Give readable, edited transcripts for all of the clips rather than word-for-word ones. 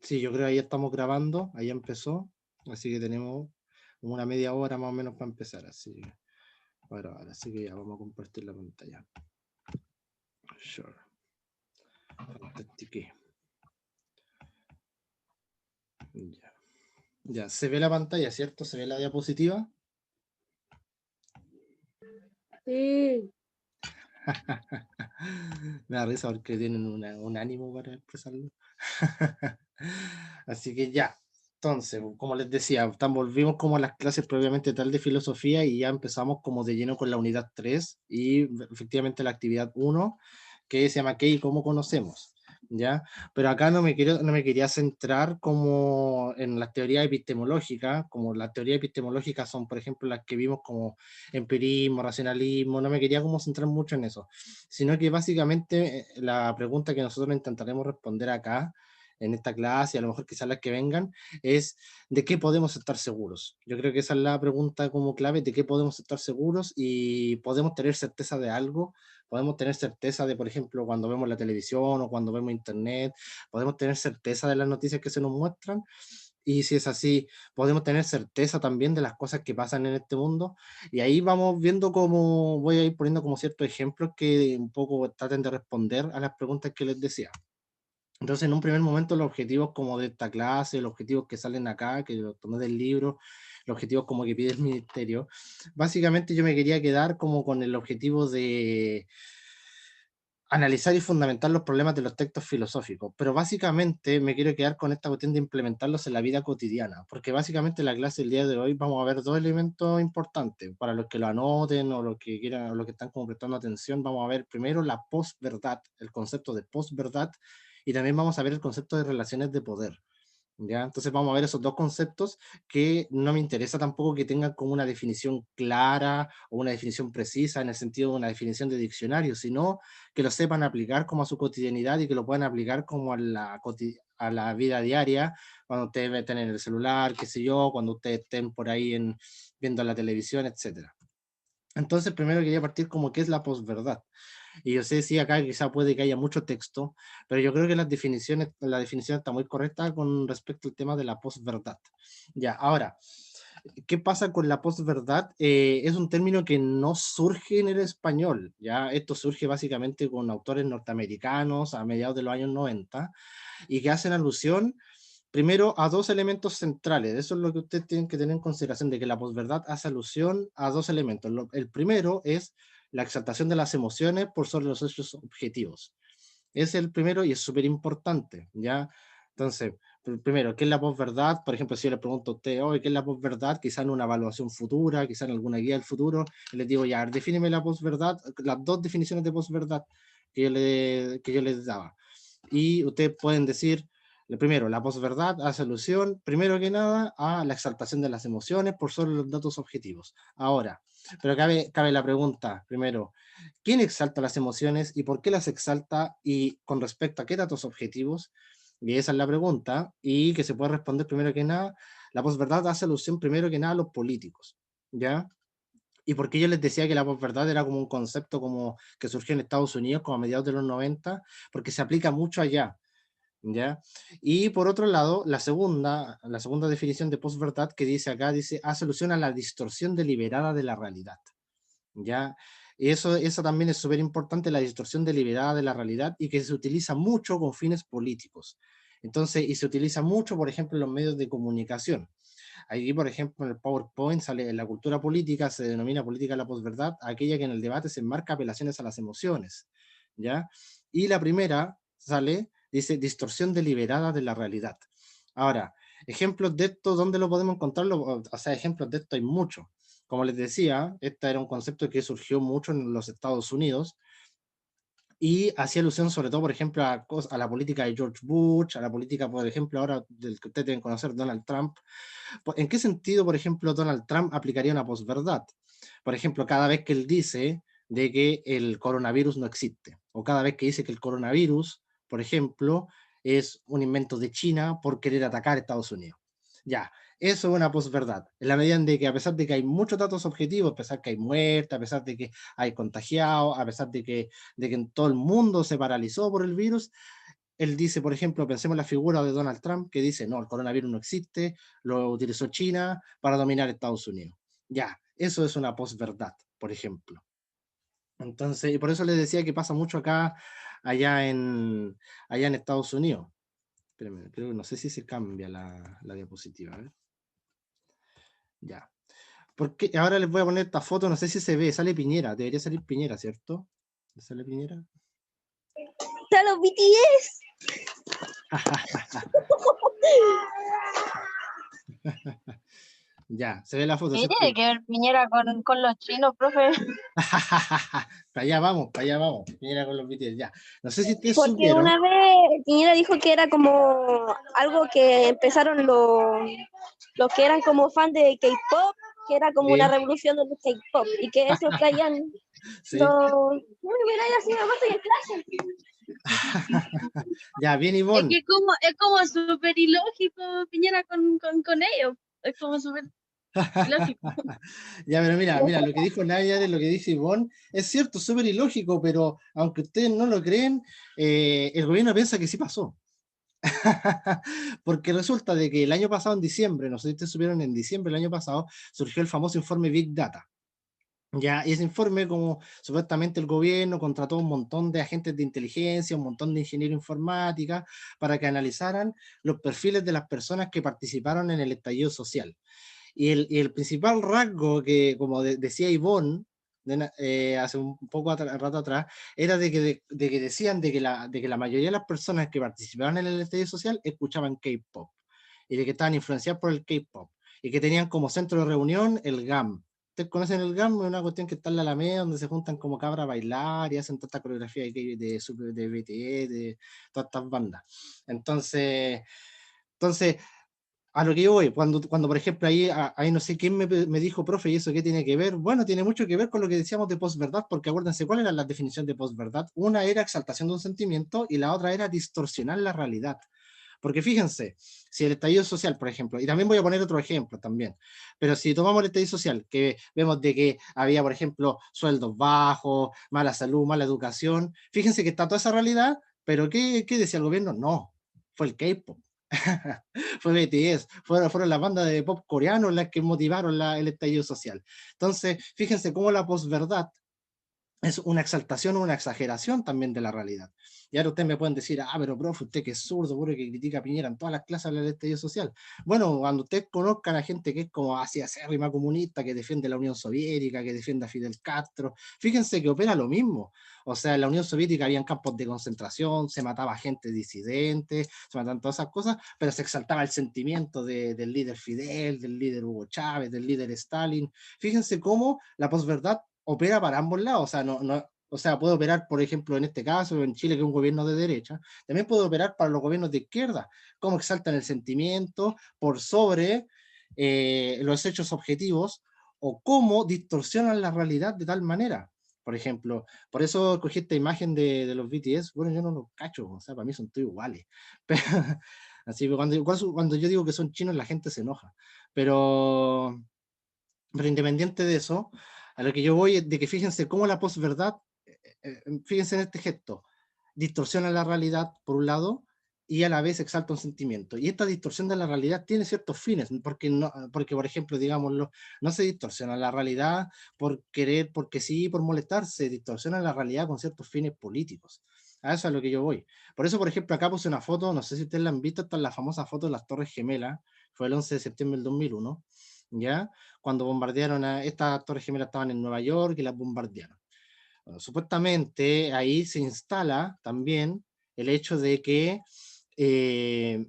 Sí, yo creo que ahí estamos grabando, ahí empezó, así que tenemos una media hora más o menos para empezar, así que, bueno, ahora sí que ya vamos a compartir la pantalla. Sure. Fantástico. Ya. Ya, se ve la pantalla, ¿cierto? ¿Se ve la diapositiva? Sí. Me da risa porque tienen un ánimo para expresarlo. Así que ya, entonces, como les decía, volvimos como a las clases previamente tal de filosofía y ya empezamos como de lleno con la unidad 3 y efectivamente la actividad 1 que se llama ¿Qué y cómo conocemos? ¿Ya? Pero acá no me quería centrar como en las teorías epistemológicas, como las teorías epistemológicas son, por ejemplo, las que vimos como empirismo, racionalismo, no me quería como centrar mucho en eso, sino que básicamente la pregunta que nosotros intentaremos responder acá en esta clase, y a lo mejor quizás las que vengan, es ¿de qué podemos estar seguros? Yo creo que esa es la pregunta como clave, ¿de qué podemos estar seguros? Y podemos tener certeza de algo, podemos tener certeza de, por ejemplo, cuando vemos la televisión o cuando vemos internet, podemos tener certeza de las noticias que se nos muestran, y si es así, podemos tener certeza también de las cosas que pasan en este mundo. Y ahí vamos viendo cómo voy a ir poniendo como ciertos ejemplos que un poco traten de responder a las preguntas que les decía. Entonces, en un primer momento, los objetivos como de esta clase, los objetivos que salen acá, que los tomé del libro, los objetivos como que pide el ministerio, básicamente yo me quería quedar como con el objetivo de analizar y fundamentar los problemas de los textos filosóficos, pero básicamente me quiero quedar con esta cuestión de implementarlos en la vida cotidiana, porque básicamente en la clase del día de hoy vamos a ver dos elementos importantes, para los que lo anoten o los que quieran, o los que están como prestando atención, vamos a ver primero la posverdad, el concepto de posverdad, y también vamos a ver el concepto de relaciones de poder. ¿Ya? Entonces vamos a ver esos dos conceptos que no me interesa tampoco que tengan como una definición clara o una definición precisa en el sentido de una definición de diccionario, sino que lo sepan aplicar como a su cotidianidad y que lo puedan aplicar como a la vida diaria, cuando ustedes meten en el celular, qué sé yo, cuando ustedes estén por ahí viendo la televisión, etcétera. Entonces, primero quería partir como qué es la posverdad. Y yo sé, sí, acá quizá puede que haya mucho texto, pero yo creo que la definición está muy correcta con respecto al tema de la posverdad. Ya, ahora, ¿qué pasa con la posverdad? Es un término que no surge en el español, ya, esto surge básicamente con autores norteamericanos a mediados de los años 90 y que hacen alusión primero a dos elementos centrales. Eso es lo que ustedes tienen que tener en consideración, de que la posverdad hace alusión a dos elementos. El primero es la exaltación de las emociones por sobre los hechos objetivos. Es el primero y es súper importante, ¿ya? Entonces, primero, ¿qué es la posverdad? Por ejemplo, si yo le pregunto a usted, oye, ¿qué es la posverdad? Quizá en una evaluación futura, quizá en alguna guía del futuro, y les digo, ya, defíneme la posverdad, las dos definiciones de posverdad que yo les daba. Y ustedes pueden decir, lo primero, la posverdad hace alusión, primero que nada, a la exaltación de las emociones por sobre los datos objetivos. Ahora, pero cabe la pregunta, primero, ¿quién exalta las emociones y por qué las exalta y con respecto a qué datos objetivos? Y esa es la pregunta, y que se puede responder primero que nada, la posverdad hace alusión primero que nada a los políticos, ¿ya? Y porque yo les decía que la posverdad era como un concepto como que surgió en Estados Unidos como a mediados de los 90, porque se aplica mucho allá, ¿ya? Y por otro lado, la segunda definición de posverdad que dice acá, dice, hace alusión a la distorsión deliberada de la realidad, ¿ya? Y eso también es súper importante, la distorsión deliberada de la realidad y que se utiliza mucho con fines políticos. Entonces, y se utiliza mucho, por ejemplo, en los medios de comunicación. Ahí, por ejemplo, en el PowerPoint sale en la cultura política, se denomina política de la posverdad, aquella que en el debate se enmarca apelaciones a las emociones, ¿ya? Y la primera sale, dice, distorsión deliberada de la realidad. Ahora, ejemplos de esto, ¿dónde lo podemos encontrarlo? O sea, ejemplos de esto hay muchos. Como les decía, este era un concepto que surgió mucho en los Estados Unidos, y hacía alusión sobre todo, por ejemplo, a la política de George Bush, a la política, por ejemplo, ahora del que ustedes deben conocer, Donald Trump. ¿En qué sentido, por ejemplo, Donald Trump aplicaría una posverdad? Por ejemplo, cada vez que él dice de que el coronavirus no existe, o cada vez que dice que el coronavirus, por ejemplo, es un invento de China por querer atacar a Estados Unidos. Ya, eso es una posverdad. En la medida en de que a pesar de que hay muchos datos objetivos, a pesar de que hay muertes, a pesar de que hay contagiados, a pesar de que en todo el mundo se paralizó por el virus, él dice, por ejemplo, pensemos en la figura de Donald Trump, que dice, no, el coronavirus no existe, lo utilizó China para dominar Estados Unidos. Ya, eso es una posverdad, por ejemplo. Entonces, y por eso les decía que pasa mucho acá, allá en, allá en Estados Unidos. Espérenme, creo que no sé si se cambia la diapositiva. A ver. Ya. Porque ahora les voy a poner esta foto, no sé si se ve, sale Piñera, debería salir Piñera, ¿cierto? ¿Sale Piñera? ¡Está los BTS! Ya, se ve la foto, ¿Qué ¿cierto? tiene que ver Piñera con los chinos, profe? Para allá vamos, Piñera con los BTS, ya. No sé si ustedes Porque supieron, una vez Piñera dijo que era como algo que empezaron los que eran como fan de K-pop, que era como una sí, revolución de los K-pop y que eso traían sí. Uy, mira, ya sí, mamá, estoy en clase. Ya, bien Es Ivonne. que es como súper ilógico Piñera con ellos. Es como súper ilógico. Ya, pero mira, lo que dijo Nadia, lo que dice Ivonne, es cierto, súper ilógico, pero aunque ustedes no lo creen, el gobierno piensa que sí pasó. Porque resulta de que el año pasado, en diciembre, no sé si ustedes supieron, en diciembre del año pasado, surgió el famoso informe Big Data. Ya, y ese informe, como supuestamente el gobierno contrató un montón de agentes de inteligencia, un montón de ingeniería informática, para que analizaran los perfiles de las personas que participaron en el estallido social. Y el principal rasgo que, como decía Ivonne, hace un poco rato atrás, era de que decían de que la mayoría de las personas que participaban en el estallido social escuchaban K-pop, y de que estaban influenciados por el K-pop, y que tenían como centro de reunión el GAM. ¿Ustedes conocen el GAM? Es una cuestión que está en la Alameda, donde se juntan como cabras a bailar y hacen toda esta coreografía de BTS, de todas estas bandas. Entonces, a lo que yo voy, cuando por ejemplo ahí no sé quién me dijo, profe, ¿y eso qué tiene que ver? Bueno, tiene mucho que ver con lo que decíamos de posverdad, porque acuérdense, ¿cuál era la definición de posverdad? Una era exaltación de un sentimiento y la otra era distorsionar la realidad. Porque fíjense, si el estallido social, por ejemplo, y también voy a poner otro ejemplo también, pero si tomamos el estallido social, que vemos de que había, por ejemplo, sueldos bajos, mala salud, mala educación, fíjense que está toda esa realidad, pero ¿qué decía el gobierno? No, fue el K-pop. Fue BTS, fueron las bandas de pop coreanos las que motivaron el estallido social. Entonces, fíjense cómo la posverdad es una exaltación o una exageración también de la realidad. Y ahora ustedes me pueden decir, pero profe, usted que es zurdo, puro que critica a Piñera en todas las clases del estallido social. Bueno, cuando ustedes conozcan a gente que es como así acérrima comunista, que defiende la Unión Soviética, que defiende a Fidel Castro, fíjense que opera lo mismo. O sea, en la Unión Soviética habían campos de concentración, se mataba gente disidente, se mataban todas esas cosas, pero se exaltaba el sentimiento del líder Fidel, del líder Hugo Chávez, del líder Stalin. Fíjense cómo la posverdad opera para ambos lados, o sea, o sea, puede operar, por ejemplo, en este caso, en Chile, que es un gobierno de derecha, también puede operar para los gobiernos de izquierda, cómo exaltan el sentimiento por sobre los hechos objetivos, o cómo distorsionan la realidad de tal manera. Por ejemplo, por eso cogí esta imagen de los BTS, bueno, yo no los cacho, o sea, para mí son todos iguales. Pero, así que cuando yo digo que son chinos, la gente se enoja. Pero independiente de eso, a lo que yo voy es de que fíjense cómo la posverdad, fíjense en este gesto, distorsiona la realidad por un lado y a la vez exalta un sentimiento. Y esta distorsión de la realidad tiene ciertos fines, porque por ejemplo, digámoslo, no se distorsiona la realidad por querer, porque sí, por molestar, se distorsiona la realidad con ciertos fines políticos. A eso es a lo que yo voy. Por eso, por ejemplo, acá puse una foto, no sé si ustedes la han visto, esta es la famosa foto de las Torres Gemelas, fue el 11 de septiembre del 2001, ¿ya? Cuando bombardearon estas Torres Gemelas estaban en Nueva York y las bombardearon. Bueno, supuestamente ahí se instala también el hecho de que eh,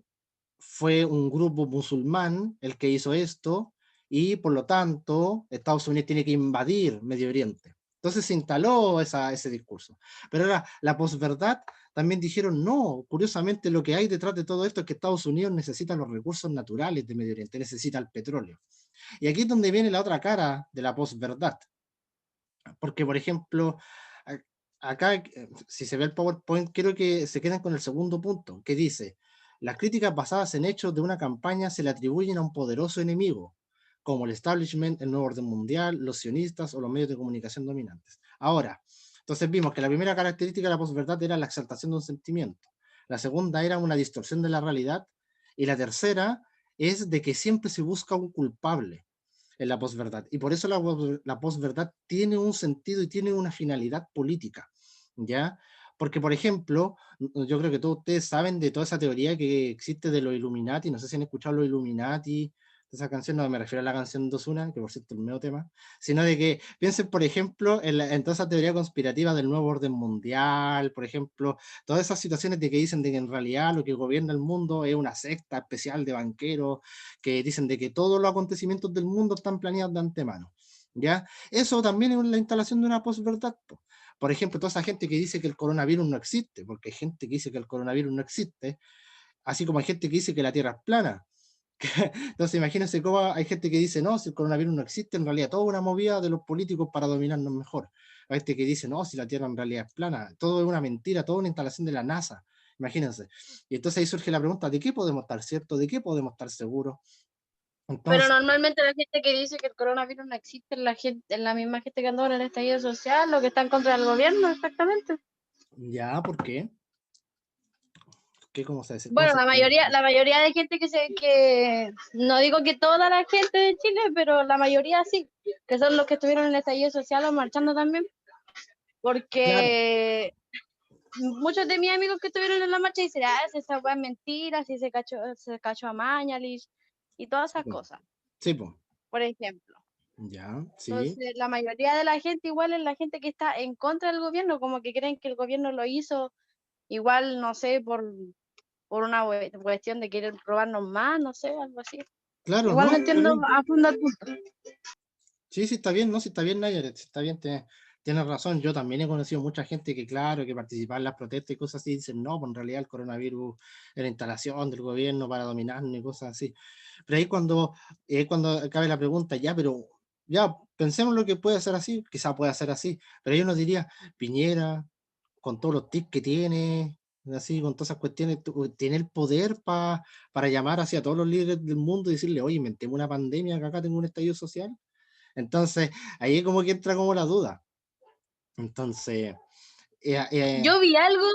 fue un grupo musulmán el que hizo esto y por lo tanto Estados Unidos tiene que invadir Medio Oriente. Entonces se instaló ese discurso. Pero ahora, la posverdad también dijeron, no, curiosamente lo que hay detrás de todo esto es que Estados Unidos necesita los recursos naturales de Medio Oriente, necesita el petróleo. Y aquí es donde viene la otra cara de la posverdad. Porque, por ejemplo, acá, si se ve el PowerPoint, quiero que se queden con el segundo punto, que dice, las críticas basadas en hechos de una campaña se le atribuyen a un poderoso enemigo, como el establishment, el nuevo orden mundial, los sionistas o los medios de comunicación dominantes. Ahora, entonces vimos que la primera característica de la posverdad era la exaltación de un sentimiento. La segunda era una distorsión de la realidad. Y la tercera es de que siempre se busca un culpable en la posverdad. Y por eso la posverdad tiene un sentido y tiene una finalidad política, ¿ya? Porque, por ejemplo, yo creo que todos ustedes saben de toda esa teoría que existe de los Illuminati, no sé si han escuchado los Illuminati, esa canción, no me refiero a la canción de Ozuna, que por cierto es el medio tema, sino de que piensen, por ejemplo, en toda esa teoría conspirativa del nuevo orden mundial, por ejemplo, todas esas situaciones de que dicen de que en realidad lo que gobierna el mundo es una secta especial de banqueros, que dicen de que todos los acontecimientos del mundo están planeados de antemano, ¿ya? Eso también es la instalación de una posverdad. Por ejemplo, toda esa gente que dice que el coronavirus no existe, porque hay gente que dice que el coronavirus no existe, así como hay gente que dice que la Tierra es plana. Entonces imagínense cómo hay gente que dice, no, si el coronavirus no existe, en realidad toda una movida de los políticos para dominarnos mejor. Hay gente que dice, no, si la Tierra en realidad es plana, todo es una mentira, toda una instalación de la NASA. Imagínense. Y entonces ahí surge la pregunta, ¿de qué podemos estar ciertos? ¿De qué podemos estar seguros? Pero Entonces, normalmente la gente que dice que el coronavirus no existe es la misma gente que andó en el estallido social o que está en contra del gobierno, exactamente. ya, ¿por qué? ¿Qué, cómo se dice? ¿Cómo Bueno, se la mayoría de gente que, no digo que toda la gente de Chile, pero la mayoría sí, que son los que estuvieron en el estallido social o marchando también, Claro, porque muchos de mis amigos que estuvieron en la marcha dicen, ah, esa weá es mentira, si se cachó a Mañalich y todas sí, esas po, cosas, sí, po, por ejemplo. ya, sí, Entonces, la mayoría de la gente igual es la gente que está en contra del gobierno, como que creen que el gobierno lo hizo igual, no sé, por una cuestión de querer robarnos más, no sé, algo así. claro, Igual no, no está entiendo bien. a fondo el punto. Sí, sí, está bien, no, sí, está bien, Nayaret, sí, está bien, tienes razón. Yo también he conocido mucha gente que, claro, que participaba en las protestas y cosas así, dicen, no, pues en realidad el coronavirus es la instalación del gobierno para dominarnos y cosas así. Pero ahí cuando cabe la pregunta, ya, pero ya, pensemos lo que puede ser así, quizá pueda ser así, pero yo nos diría, Piñera, con todos los tips que tiene, así, con todas esas cuestiones, tiene el poder para llamar hacia todos los líderes del mundo y decirle, oye, inventemos una pandemia, que acá tengo un estallido social. Entonces, ahí como que entra como la duda. Entonces, Yo vi algo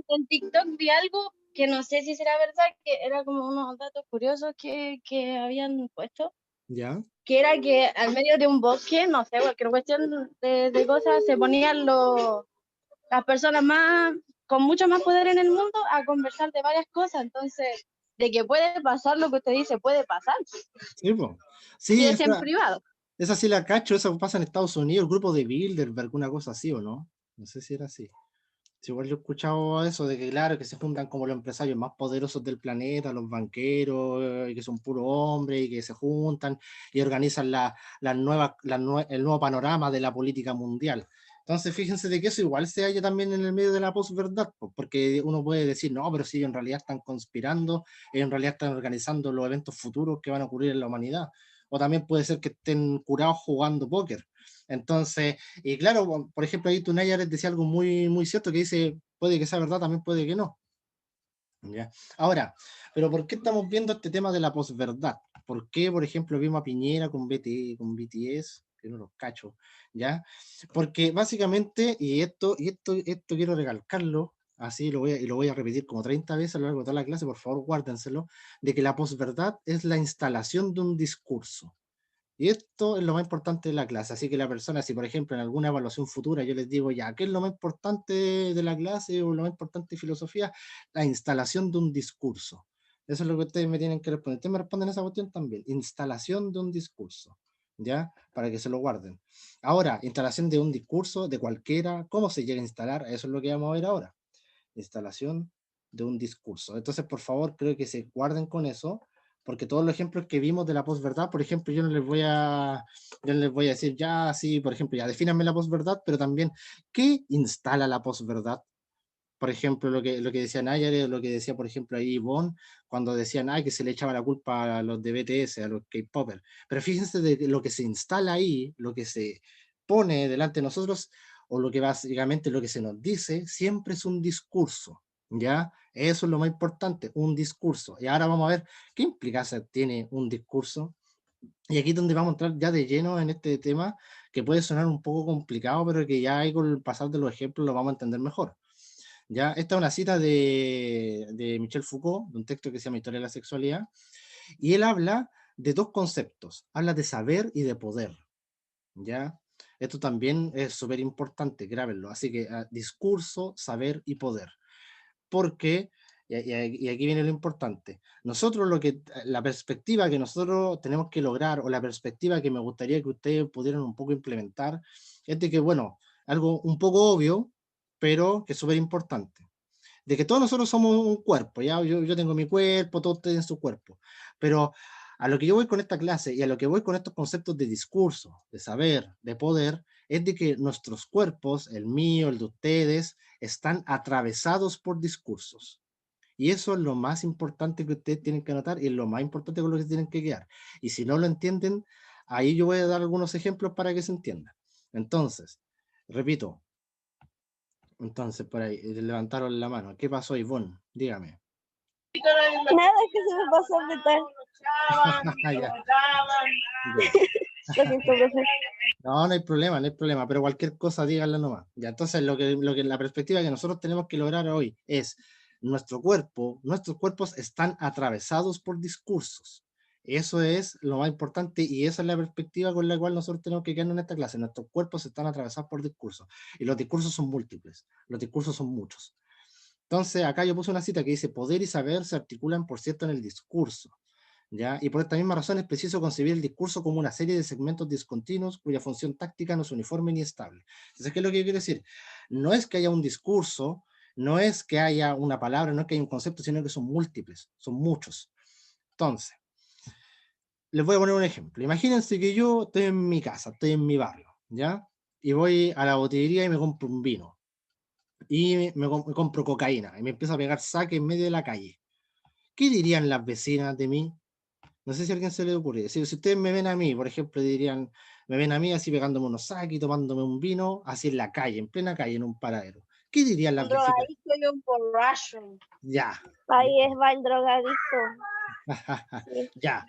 en TikTok, vi algo que no sé si será verdad, que era como unos datos curiosos que habían puesto, ya, que era que al medio de un bosque, no sé, cualquier cuestión de cosas, se ponían las personas más, con mucho más poder en el mundo a conversar de varias cosas. Entonces, de que puede pasar lo que usted dice, puede pasar, sí, po. si Sí, es en privado. esa sí la cacho, eso pasa en Estados Unidos, el grupo de Bilderberg, una cosa así, ¿o no? No sé si era así. Sí, igual yo he escuchado eso de que, claro, que se juntan como los empresarios más poderosos del planeta, los banqueros, y que son puros hombres, y que se juntan y organizan el nuevo panorama de la política mundial. Entonces, fíjense de que eso igual se halla también en el medio de la posverdad, porque uno puede decir, no, pero si ellos en realidad están conspirando, ellos en realidad están organizando los eventos futuros que van a ocurrir en la humanidad. O también puede ser que estén curados jugando póker. Entonces, y claro, por ejemplo, ahí Tunayares decía algo muy, muy cierto que dice, puede que sea verdad, también puede que no. ¿Ya? Ahora, pero ¿por qué estamos viendo este tema de la posverdad? ¿Por qué, por ejemplo, vimos a Piñera con BTS? Que no los cacho, ¿ya? Porque básicamente, esto quiero recalcarlo, así y lo voy a repetir como 30 veces a lo largo de toda la clase, por favor, guárdenselo, de que la posverdad es la instalación de un discurso. Y esto es lo más importante de la clase. Así que la persona, si por ejemplo en alguna evaluación futura yo les digo ya, ¿qué es lo más importante de la clase o lo más importante de filosofía? La instalación de un discurso. Eso es lo que ustedes me tienen que responder. Ustedes me responden esa cuestión también. Instalación de un discurso. ¿Ya? Para que se lo guarden. Ahora, instalación de un discurso de cualquiera. ¿Cómo se llega a instalar? Eso es lo que vamos a ver ahora. Instalación de un discurso. Entonces, por favor, creo que se guarden con eso, porque todos los ejemplos que vimos de la posverdad, por ejemplo, yo no les voy a decir ya, sí, por ejemplo, ya defínanme la posverdad, pero también, ¿qué instala la posverdad? Por ejemplo, lo que decía Nayar, lo que decía, por ejemplo, ahí Ivonne, cuando decían que se le echaba la culpa a los de BTS, a los K-Popers. Pero fíjense de que lo que se instala ahí, lo que se pone delante de nosotros, o lo que básicamente lo que se nos dice, siempre es un discurso, ¿ya? Eso es lo más importante, un discurso. Y ahora vamos a ver qué implicancia tiene un discurso. Y aquí es donde vamos a entrar ya de lleno en este tema, que puede sonar un poco complicado, pero que ya ahí con el pasar de los ejemplos lo vamos a entender mejor. ¿Ya? Esta es una cita de Michel Foucault, de un texto que se llama Historia de la Sexualidad, y él habla de dos conceptos, habla de saber y de poder, ¿ya? Esto también es súper importante, grábenlo, así que discurso, saber y poder, porque, y aquí viene lo importante, nosotros la perspectiva que nosotros tenemos que lograr, o la perspectiva que me gustaría que ustedes pudieran un poco implementar, es de que, bueno, algo un poco obvio, pero que es súper importante, de que todos nosotros somos un cuerpo, ¿ya? Yo tengo mi cuerpo, todos tienen su cuerpo, pero a lo que yo voy con esta clase y a lo que voy con estos conceptos de discurso, de saber, de poder, es de que nuestros cuerpos, el mío, el de ustedes, están atravesados por discursos. Y eso es lo más importante que ustedes tienen que anotar y es lo más importante con lo que se tienen que quedar. Y si no lo entienden, ahí yo voy a dar algunos ejemplos para que se entienda. Entonces, repito, entonces por ahí levantaron la mano. ¿Qué pasó, Ivonne? Dígame. Nada, que se me pasó a meter. Ya, ya. Lo siento, profe. No, no hay problema, no hay problema, pero cualquier cosa díganla nomás. Ya, entonces lo que la perspectiva que nosotros tenemos que lograr hoy es nuestros cuerpos están atravesados por discursos. Eso es lo más importante y esa es la perspectiva con la cual nosotros tenemos que quedarnos en esta clase. Nuestros cuerpos están atravesados por discursos y los discursos son múltiples, los discursos son muchos. Entonces, acá yo puse una cita que dice: poder y saber se articulan, por cierto, en el discurso. ¿Ya? Y por esta misma razón es preciso concebir el discurso como una serie de segmentos discontinuos cuya función táctica no es uniforme ni estable. Entonces, ¿qué es lo que yo quiero decir? No es que haya un discurso, no es que haya una palabra, no es que haya un concepto, sino que son múltiples, son muchos. Entonces, les voy a poner un ejemplo. Imagínense que yo estoy en mi casa, estoy en mi barrio, ¿ya? Y voy a la botillería y me compro un vino. Y me compro cocaína y me empiezo a pegar saque en medio de la calle. ¿Qué dirían las vecinas de mí? No sé si a alguien se le ocurre. Si ustedes me ven a mí, por ejemplo, dirían, me ven a mí así pegándome unos saques, tomándome un vino, así en la calle, en plena calle, en un paradero. ¿Qué dirían Un las vecinas? drogadicto y un borracho. Ya, Ahí va el drogadicto. Sí. ya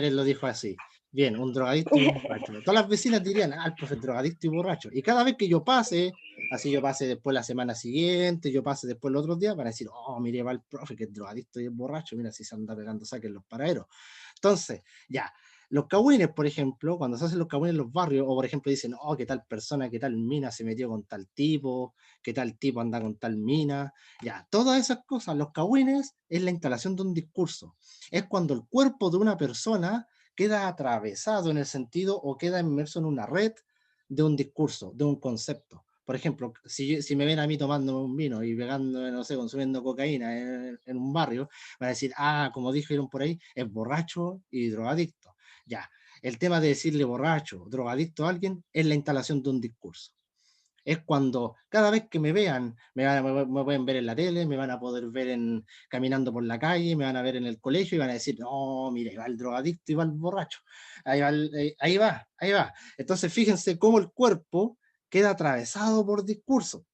les lo dijo así. Bien, un drogadicto y un borracho. Todas las vecinas dirían, el profe es drogadicto y borracho. Y cada vez que yo pase, así yo pase después la semana siguiente, yo pase después los otros días, van a decir, oh, mire, va el profe que es drogadicto y es borracho, mira si se anda pegando saques en los paraderos. Entonces, ya, los cagüines, por ejemplo, cuando se hacen los cagüines en los barrios, o por ejemplo dicen, oh, qué tal persona, qué tal mina se metió con tal tipo, qué tal tipo anda con tal mina, ya, todas esas cosas, los cagüines es la instalación de un discurso. Es cuando el cuerpo de una persona queda atravesado en el sentido o queda inmerso en una red de un discurso, de un concepto. Por ejemplo, si me ven a mí tomando un vino y pegando, no sé, consumiendo cocaína en un barrio, van a decir, como dijeron por ahí, es borracho y drogadicto. Ya, el tema de decirle borracho, drogadicto a alguien es la instalación de un discurso. Es cuando cada vez que me vean, me pueden ver en la tele, me van a poder ver caminando por la calle, me van a ver en el colegio y van a decir, no, mira, ahí va el drogadicto y va el borracho. Ahí va. Entonces fíjense cómo el cuerpo queda atravesado por discursos.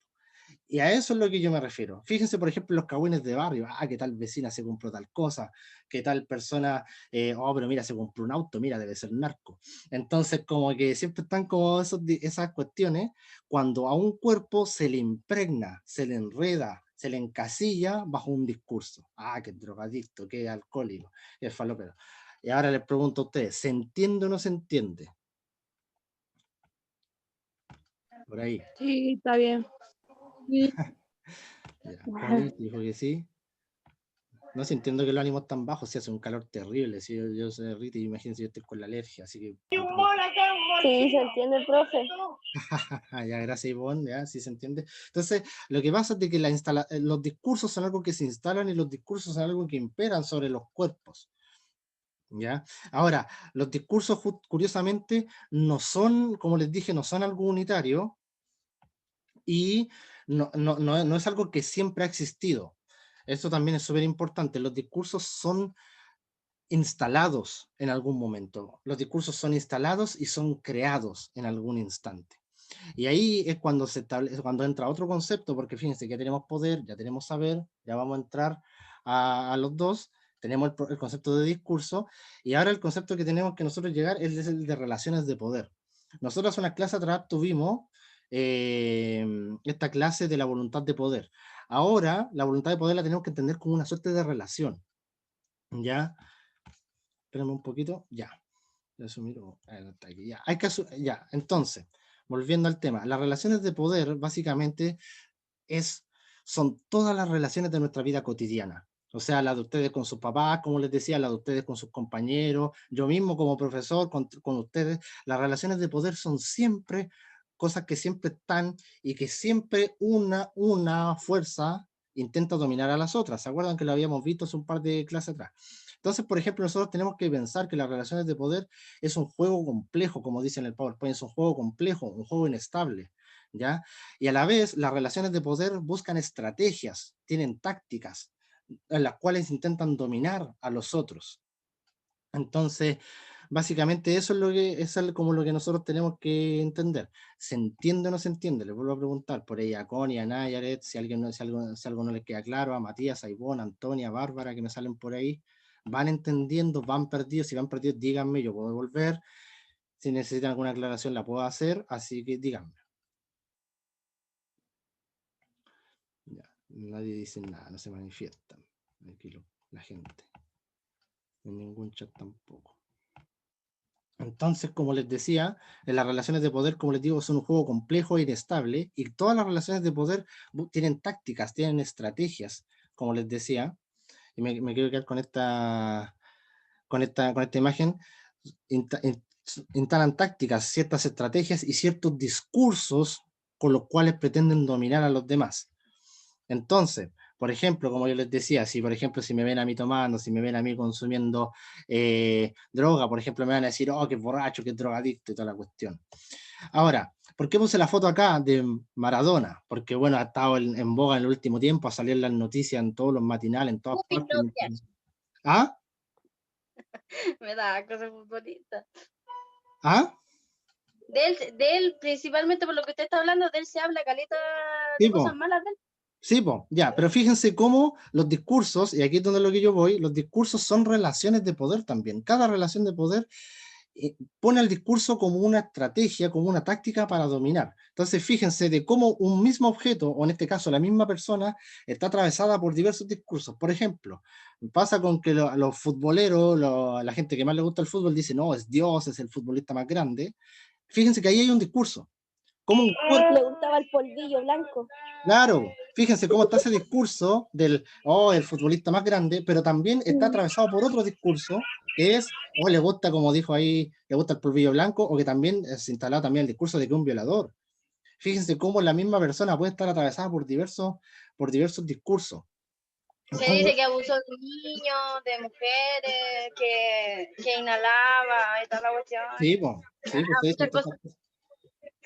Y a eso es lo que yo me refiero. Fíjense, por ejemplo, los cagüines de barrio. Que tal vecina se compró tal cosa, que tal persona, pero mira, se compró un auto, mira, debe ser narco. Entonces, como que siempre están como esas cuestiones, cuando a un cuerpo se le impregna, se le enreda, se le encasilla bajo un discurso. Que es drogadicto, que es alcohólico, que es falopero. Y ahora les pregunto a ustedes, ¿se entiende o no se entiende? Por ahí. Sí, está bien. Ya, Juanito dijo que sí. No sé, entiendo que los ánimos están bajos, si hace un calor terrible, si yo soy Rita y imagínense yo estoy con la alergia, así que... Sí, se entiende, profe. Ya, gracias Ivonne, ya, sí se entiende. Entonces, lo que pasa es de que los discursos son algo que se instalan y los discursos son algo que imperan sobre los cuerpos. ¿Ya? Ahora, los discursos, curiosamente, no son, como les dije, no son algo unitario y no es algo que siempre ha existido. Esto también es súper importante. Los discursos son instalados en algún momento. Los discursos son instalados y son creados en algún instante. Y ahí es cuando cuando entra otro concepto, porque fíjense que ya tenemos poder, ya tenemos saber, ya vamos a entrar a los dos, tenemos el concepto de discurso, y ahora el concepto que tenemos que nosotros llegar es el de relaciones de poder. Nosotros en una clase atrás tuvimos esta clase de la voluntad de poder. Ahora, la voluntad de poder la tenemos que entender como una suerte de relación, ¿ya? Espérame un poquito, ya. Eso miro, está aquí, ya. Ya, entonces, volviendo al tema, las relaciones de poder básicamente son todas las relaciones de nuestra vida cotidiana. O sea, la de ustedes con sus papás, como les decía, la de ustedes con sus compañeros, yo mismo como profesor con ustedes. Las relaciones de poder son siempre cosas que siempre están y que siempre una fuerza intenta dominar a las otras. ¿Se acuerdan que lo habíamos visto hace un par de clases atrás? Entonces, por ejemplo, nosotros tenemos que pensar que las relaciones de poder es un juego complejo, como dice en el PowerPoint, es un juego complejo, un juego inestable, ¿ya? Y a la vez, las relaciones de poder buscan estrategias, tienen tácticas, en las cuales intentan dominar a los otros. Entonces, básicamente eso es como lo que nosotros tenemos que entender. ¿Se entiende o no se entiende? Les vuelvo a preguntar por ella, a Connie, a Nayaret, si algo no les queda claro, a Matías, a Ivonne, a Antonia, a Bárbara, que me salen por ahí. ¿Van entendiendo? ¿Van perdidos? Si van perdidos, díganme, yo puedo volver. Si necesitan alguna aclaración, la puedo hacer, así que díganme. Ya, nadie dice nada, no se manifiestan. Aquí la gente. En ningún chat tampoco. Entonces, como les decía, en las relaciones de poder, como les digo, son un juego complejo e inestable, y todas las relaciones de poder tienen tácticas, tienen estrategias, como les decía, y me quiero quedar con esta imagen. Inta- in- Instalan tácticas, ciertas estrategias y ciertos discursos con los cuales pretenden dominar a los demás. Entonces, por ejemplo, como yo les decía, si por ejemplo si me ven a mí tomando, si me ven a mí consumiendo droga, por ejemplo, me van a decir, oh, qué borracho, qué drogadicto y toda la cuestión. Ahora, ¿por qué puse la foto acá de Maradona? Porque, bueno, ha estado en boga en el último tiempo, a salir en las noticias en todos los matinales, en todas Pupi, partes. no, ya. ¿Ah? Me da cosas muy bonitas. ¿Ah? De él, principalmente por lo que usted está hablando, de él se habla caleta de Sí, cosas po. malas de él. Sí, po, ya, pero fíjense cómo los discursos, y aquí es donde lo que yo voy, los discursos son relaciones de poder también. Cada relación de poder pone el discurso como una estrategia, como una táctica para dominar. Entonces, fíjense de cómo un mismo objeto, o en este caso la misma persona, está atravesada por diversos discursos. Por ejemplo, pasa con que los futboleros, la gente que más le gusta el fútbol, dice, no, es Dios, es el futbolista más grande. Fíjense que ahí hay un discurso. Como un cuerpo. Le gustaba el polvillo blanco. Claro, fíjense cómo está ese discurso el futbolista más grande, pero también está atravesado por otro discurso, que es, le gusta, como dijo ahí, le gusta el polvillo blanco, o que también se instalado también el discurso de que es un violador. Fíjense cómo la misma persona puede estar atravesada por diversos discursos. Se Como- dice que abusó de niños, de mujeres, que inhalaba y toda la cuestión. sí, pues se dicen Muchas todas cosas. esas cosas.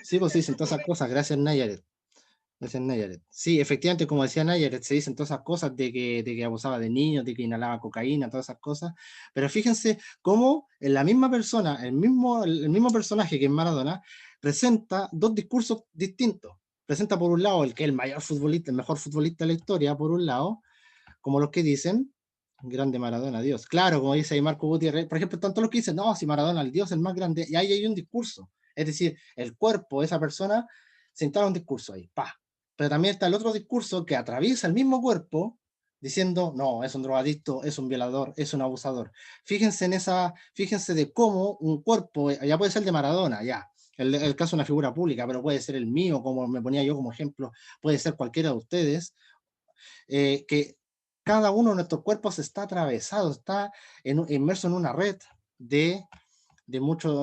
Sí, pues se dicen todas esas cosas, gracias Nayaret. Ese es Nayaret. Sí, efectivamente, como decía Nayaret, se dicen todas esas cosas de que abusaba de niños, de que inhalaba cocaína, todas esas cosas. Pero fíjense cómo en la misma persona, el mismo personaje que es Maradona, presenta dos discursos distintos. Presenta por un lado el que es el mayor futbolista, el mejor futbolista de la historia, por un lado, como los que dicen, grande Maradona, Dios. Claro, como dice ahí Marco Gutiérrez, por ejemplo, tanto los que dicen, no, si Maradona, el Dios, el más grande, y ahí hay un discurso. Es decir, el cuerpo de esa persona se instala un discurso ahí, pa. Pero también está el otro discurso que atraviesa el mismo cuerpo diciendo, no, es un drogadicto, es un violador, es un abusador. Fíjense de cómo un cuerpo, ya puede ser de Maradona, ya, el caso de una figura pública, pero puede ser el mío, como me ponía yo como ejemplo, puede ser cualquiera de ustedes, que cada uno de nuestros cuerpos está atravesado, está inmerso en una red de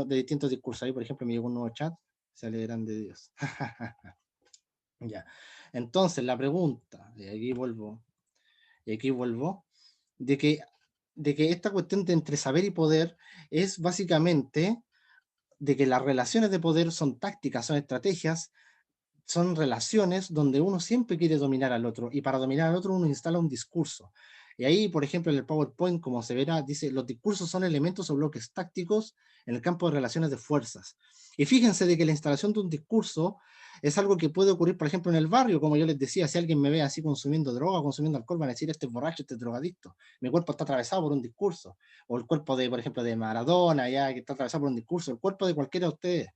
distintos discursos. Ahí, por ejemplo, me llegó un nuevo chat, se alegrarán de Dios. Ya. Entonces, la pregunta, y aquí vuelvo, de que esta cuestión de entre saber y poder es básicamente de que las relaciones de poder son tácticas, son estrategias, son relaciones donde uno siempre quiere dominar al otro, y para dominar al otro uno instala un discurso. Y ahí, por ejemplo, en el PowerPoint, como se verá, dice, los discursos son elementos o bloques tácticos en el campo de relaciones de fuerzas. Y fíjense de que la instalación de un discurso es algo que puede ocurrir, por ejemplo, en el barrio, como yo les decía, si alguien me ve así consumiendo droga, consumiendo alcohol, van a decir, este es borracho, este es drogadicto. Mi cuerpo está atravesado por un discurso. O el cuerpo de, por ejemplo, de Maradona, ya que está atravesado por un discurso, el cuerpo de cualquiera de ustedes.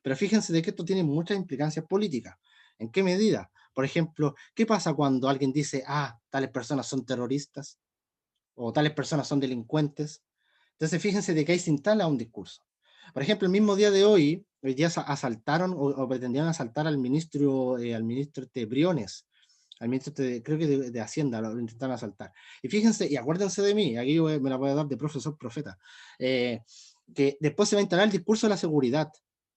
Pero fíjense de que esto tiene muchas implicancias políticas. ¿En qué medida? Por ejemplo, ¿qué pasa cuando alguien dice, ah, tales personas son terroristas o tales personas son delincuentes? Entonces fíjense de que ahí se instala un discurso. Por ejemplo, el mismo día de hoy día asaltaron o pretendían asaltar al ministro Briones, al ministro creo que de Hacienda, lo intentaron asaltar. Y fíjense, y acuérdense de mí, aquí me la voy a dar de profesor profeta, eh, que después se va a instalar el discurso de la seguridad.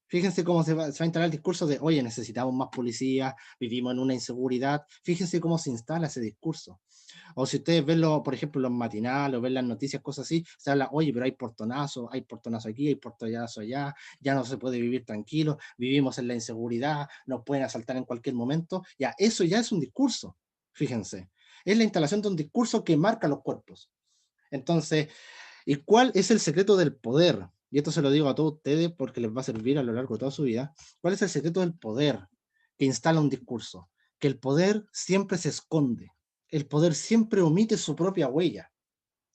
Fíjense cómo se va a instalar el discurso de, oye, necesitamos más policía, vivimos en una inseguridad. Fíjense cómo se instala ese discurso. O si ustedes ven, por ejemplo, los matinales o ven las noticias, cosas así, se habla, oye, pero hay portonazo aquí, hay portonazo allá, ya no se puede vivir tranquilo, vivimos en la inseguridad, nos pueden asaltar en cualquier momento. Ya, eso ya es un discurso, fíjense. Es la instalación de un discurso que marca los cuerpos. Entonces, ¿y cuál es el secreto del poder? Y esto se lo digo a todos ustedes porque les va a servir a lo largo de toda su vida. ¿Cuál es el secreto del poder que instala un discurso? Que el poder siempre se esconde. El poder siempre omite su propia huella.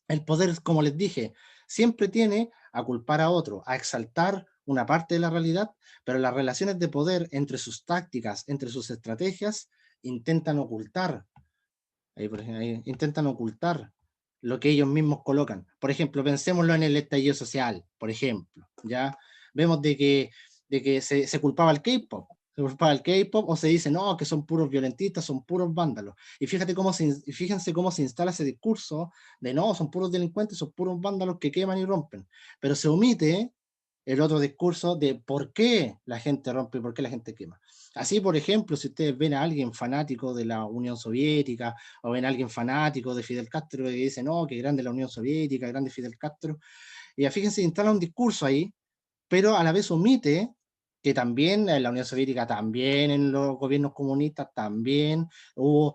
El poder, como les dije, siempre tiene a culpar a otro, a exaltar una parte de la realidad, pero las relaciones de poder entre sus tácticas, entre sus estrategias, intentan ocultar intentan ocultar lo que ellos mismos colocan. Por ejemplo, pensémoslo en el estallido social, por ejemplo, ¿ya? Vemos de que se culpaba al K-pop, se culpaba al K-pop o se dice, no, que son puros violentistas, son puros vándalos. Y fíjense cómo se instala ese discurso de, no, son puros delincuentes, son puros vándalos que queman y rompen. Pero se omite el otro discurso de por qué la gente rompe y por qué la gente quema. Así, por ejemplo, si ustedes ven a alguien fanático de la Unión Soviética o ven a alguien fanático de Fidel Castro que dice, no, que grande la Unión Soviética, grande Fidel Castro, y fíjense, instala un discurso ahí, pero a la vez omite que también en la Unión Soviética, también en los gobiernos comunistas, también hubo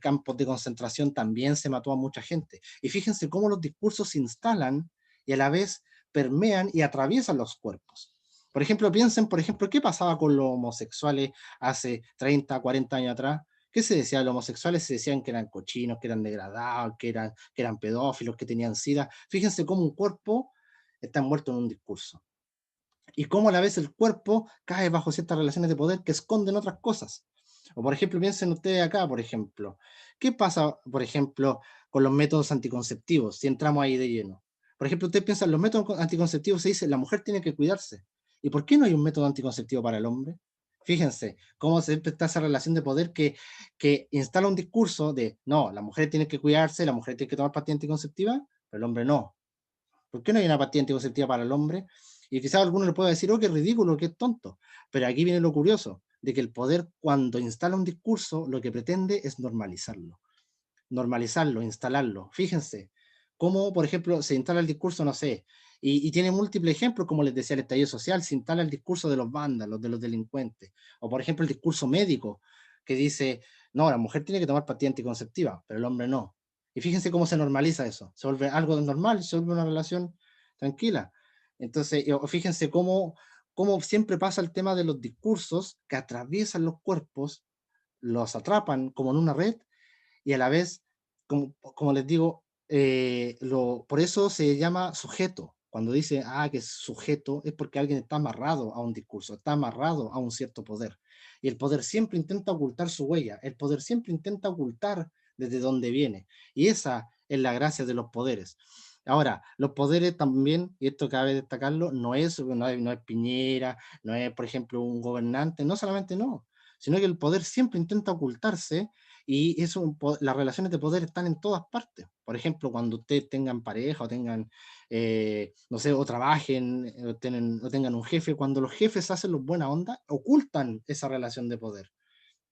campos de concentración, también se mató a mucha gente. Y fíjense cómo los discursos se instalan y a la vez permean y atraviesan los cuerpos. Por ejemplo, piensen, por ejemplo, ¿qué pasaba con los homosexuales hace 30, 40 años atrás? ¿Qué se decía de los homosexuales? Se decían que eran cochinos, que eran degradados, que eran pedófilos, que tenían sida. Fíjense cómo un cuerpo está envuelto en un discurso y cómo a la vez el cuerpo cae bajo ciertas relaciones de poder que esconden otras cosas. O por ejemplo, piensen ustedes acá, por ejemplo, ¿qué pasa, por ejemplo, con los métodos anticonceptivos, si entramos ahí de lleno? Por ejemplo, ustedes piensan, los métodos anticonceptivos se dice, la mujer tiene que cuidarse. ¿Y por qué no hay un método anticonceptivo para el hombre? Fíjense cómo siempre está esa relación de poder que instala un discurso de, no, la mujer tiene que cuidarse, la mujer tiene que tomar pastilla anticonceptiva, pero el hombre no. ¿Por qué no hay una pastilla anticonceptiva para el hombre? Y quizás alguno le pueda decir, oh, qué ridículo, qué tonto. Pero aquí viene lo curioso, de que el poder cuando instala un discurso, lo que pretende es normalizarlo, instalarlo. Fíjense, cómo, por ejemplo, se instala el discurso, no sé, y tiene múltiples ejemplos, como les decía, el estallido social, se instala el discurso de los vándalos, de los delincuentes. O, por ejemplo, el discurso médico, que dice, no, la mujer tiene que tomar pastilla anticonceptiva, pero el hombre no. Y fíjense cómo se normaliza eso. Se vuelve algo normal, se vuelve una relación tranquila. Entonces, fíjense cómo siempre pasa el tema de los discursos que atraviesan los cuerpos, los atrapan como en una red y a la vez, como les digo, por eso se llama sujeto. Cuando dice, que es sujeto, es porque alguien está amarrado a un discurso, está amarrado a un cierto poder. Y el poder siempre intenta ocultar su huella, el poder siempre intenta ocultar desde dónde viene. Y esa es la gracia de los poderes. Ahora, los poderes también, y esto cabe destacarlo, no es Piñera, no es, por ejemplo, un gobernante, no solamente no, sino que el poder siempre intenta ocultarse y las relaciones de poder están en todas partes. Por ejemplo, cuando ustedes tengan pareja o tengan, no sé, o trabajen o tengan un jefe, cuando los jefes hacen los buena onda, ocultan esa relación de poder,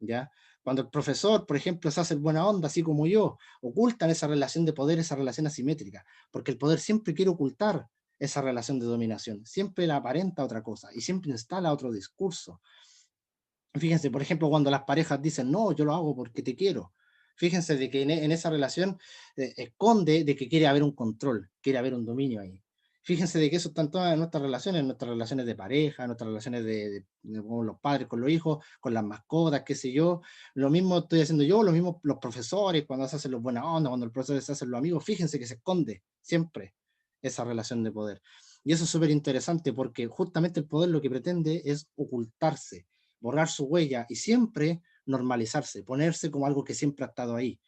¿ya? Cuando el profesor, por ejemplo, se hace el buena onda, así como yo, ocultan esa relación de poder, esa relación asimétrica, porque el poder siempre quiere ocultar esa relación de dominación, siempre la aparenta otra cosa y siempre instala otro discurso. Fíjense, por ejemplo, cuando las parejas dicen, no, yo lo hago porque te quiero. Fíjense de que en esa relación esconde de que quiere haber un control, quiere haber un dominio ahí. Fíjense de que eso está en todas nuestras relaciones de pareja, nuestras relaciones con los padres, con los hijos, con las mascotas, qué sé yo. Lo mismo estoy haciendo yo, lo mismo los profesores, cuando se hacen los buena onda, cuando los profesores se hacen los amigos, fíjense que se esconde siempre esa relación de poder. Y eso es súper interesante porque justamente el poder lo que pretende es ocultarse, borrar su huella y siempre normalizarse, ponerse como algo que siempre ha estado ahí.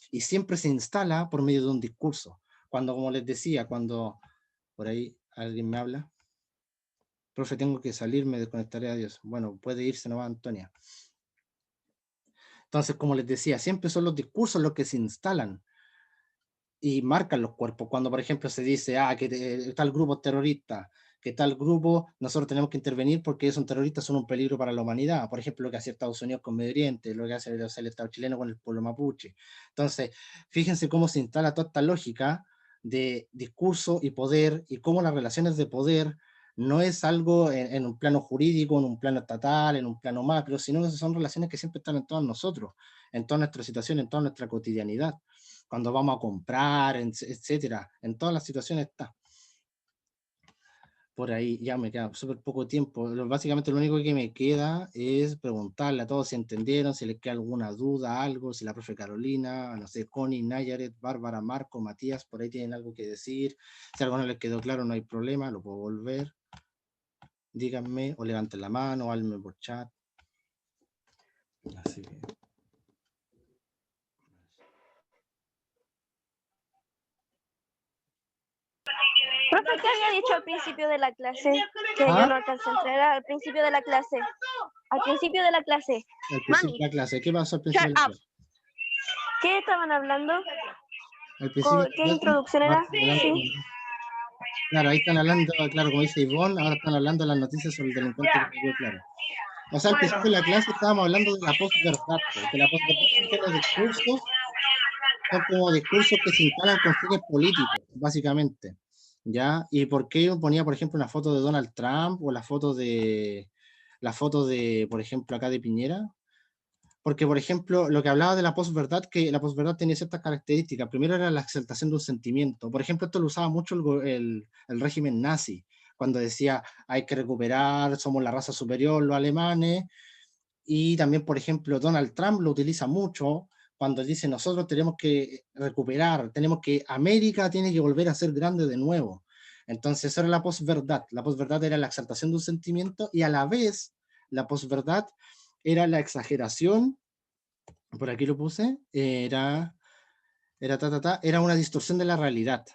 Y siempre se instala por medio de un discurso. Cuando, como les decía, cuando por ahí alguien me habla, profe, tengo que salir, me desconectaré, adiós. Bueno, puede irse, no va Antonia. Entonces, como les decía, siempre son los discursos los que se instalan y marcan los cuerpos. Cuando, por ejemplo, se dice, que tal grupo es terrorista, que tal grupo, nosotros tenemos que intervenir porque ellos son terroristas, son un peligro para la humanidad. Por ejemplo, lo que hace Estados Unidos con Medio Oriente, lo que hace el Estado chileno con el pueblo mapuche. Entonces, fíjense cómo se instala toda esta lógica de discurso y poder, y cómo las relaciones de poder no es algo en un plano jurídico, en un plano estatal, en un plano macro, sino que son relaciones que siempre están en todos nosotros, en toda nuestra situación, en toda nuestra cotidianidad. Cuando vamos a comprar, etcétera, en todas las situaciones está. Por ahí ya me queda súper poco tiempo. Básicamente lo único que me queda es preguntarle a todos si entendieron, si les queda alguna duda, algo, si la profe Carolina, no sé, Connie, Nayaret, Bárbara, Marco, Matías, por ahí tienen algo que decir. Si algo no les quedó claro, no hay problema, lo puedo volver. Díganme, o levanten la mano, o háblenme por chat. Así que... Profe, ¿qué había dicho al principio de la clase? Que yo no alcancé a entrar al principio de la clase. Al principio de la clase. Al principio de la clase, ¿qué pasó al principio de la clase? ¿Qué estaban hablando? Al principio ¿Qué introducción era? Sí. Claro, ahí están hablando, claro, como dice Ivonne, ahora están hablando de las noticias sobre el delincuente que me quedó claro. O sea, al principio de la clase estábamos hablando de la posverdad, porque la posverdad son los discursos, son como discursos que se instalan con fines políticos, básicamente, ¿ya? Y por qué yo ponía, por ejemplo, una foto de Donald Trump o la foto de, por ejemplo, acá de Piñera, porque, por ejemplo, lo que hablaba de la posverdad, que la posverdad tenía ciertas características. Primero era la exaltación de un sentimiento. Por ejemplo, esto lo usaba mucho el régimen nazi, cuando decía, hay que recuperar, somos la raza superior, los alemanes. Y también, por ejemplo, Donald Trump lo utiliza mucho cuando dice, nosotros tenemos que recuperar, América tiene que volver a ser grande de nuevo. Entonces, eso era la posverdad. La posverdad era la exaltación de un sentimiento y a la vez, la posverdad era la exageración, por aquí lo puse, era una distorsión de la realidad.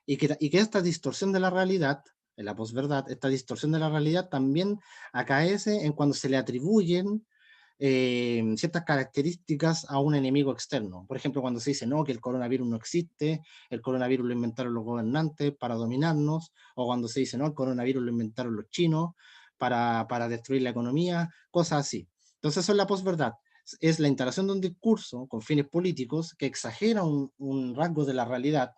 Y que esta distorsión de la realidad, en la posverdad, esta distorsión de la realidad también acaece en cuando se le atribuyen ciertas características a un enemigo externo. Por ejemplo, cuando se dice, no, que el coronavirus no existe, el coronavirus lo inventaron los gobernantes para dominarnos, o cuando se dice, no, el coronavirus lo inventaron los chinos para destruir la economía, cosas así. Entonces eso es la posverdad. Es la instalación de un discurso con fines políticos que exagera un rasgo de la realidad,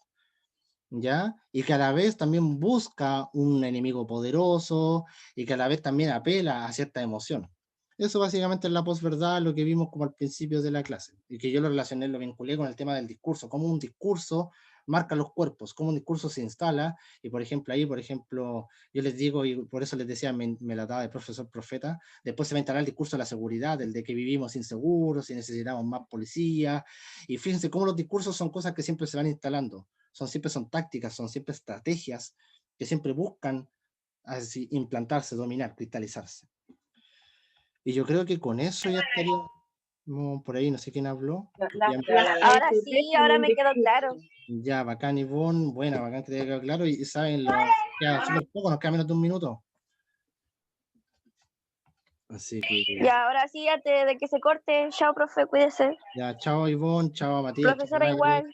¿ya? Y que a la vez también busca un enemigo poderoso y que a la vez también apela a cierta emoción. Eso básicamente es la posverdad, lo que vimos como al principio de la clase, y que yo lo relacioné, lo vinculé con el tema del discurso, cómo un discurso marca los cuerpos, cómo un discurso se instala, y por ejemplo ahí, yo les digo, y por eso les decía, me la daba de profesor profeta, después se va a instalar el discurso de la seguridad, el de que vivimos inseguros y necesitamos más policía, y fíjense cómo los discursos son cosas que siempre se van instalando, siempre son tácticas, son siempre estrategias que siempre buscan así implantarse, dominar, cristalizarse. Y yo creo que con eso ya estaría, por ahí no sé quién habló. Ahora sí, ahora me quedó claro. Ya, bacán, Ivonne, buena, bacán que te haya quedado claro. Y saben, queda súper poco, nos queda menos de un minuto. Así que... Ya, ahora sí, antes de que se corte, chao, profe, cuídese. Ya, chao, Ivonne, chao, Matías. Profesora igual.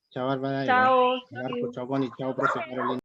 Chao, Bárbara. Chao. Marco, chao, Connie, chao, profe Carolina.